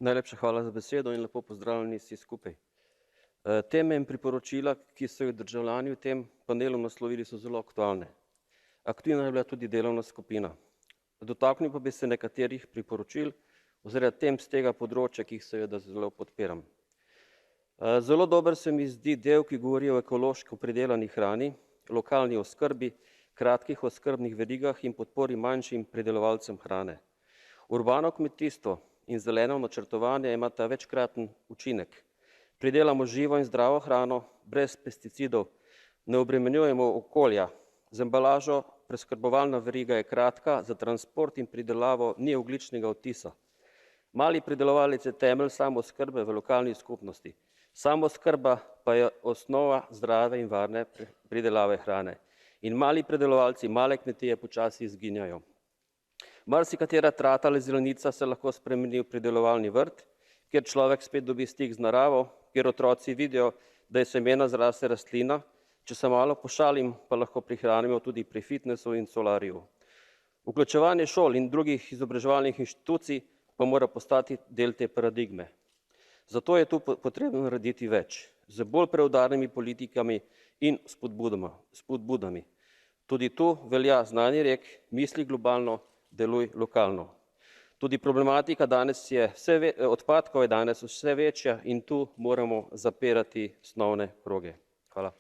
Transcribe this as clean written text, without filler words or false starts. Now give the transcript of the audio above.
Najlepša hvala za besedo in lepo pozdravljeni vsi skupaj. Teme in priporočila, ki so jih državljani v tem panelu naslovili, so zelo aktualne. Aktivna je bila tudi delovna skupina. Dotaknil pa bi se nekaterih priporočil oziroma tem z tega področja, ki jih seveda zelo podpiram. Zelo dober se mi zdi del, ki govori o ekološko pridelani hrani, lokalni oskrbi, kratkih oskrbnih verigah in podpori manjšim pridelovalcem hrane. Urbano kmetijstvo in zeleno načrtovanje imata večkraten učinek. Pridelamo živo in zdravo hrano, brez pesticidov, ne obremenjujemo okolja. Z embalažo preskrbovalna veriga je kratka, za transport in pridelavo ni ogljičnega odtisa. Mali pridelovalec je temelj samooskrbe v lokalni skupnosti. Samooskrba pa je osnova zdrave in varne pridelave hrane. In mali pridelovalci, male kmetije počasi izginjajo. Marsikatera trata ali zelenica se lahko spremeni v pridelovalni vrt, kjer človek spet dobi stik z naravo, kjer otroci vidijo, da je semena zraste rastlina, če se malo pošalim, pa lahko prihranimo tudi pri fitnesu in solariju. Vključevanje šol in drugih izobraževalnih inštitucij pa mora postati del te paradigme. Zato je tu potrebno narediti več, z bolj preudarnimi politikami in spodbudami. Tudi tu velja znani rek, misli globalno, deluj lokalno. Tudi problematika odpadkov je danes vse večja in tu moramo zapirati osnovne kroge. Hvala.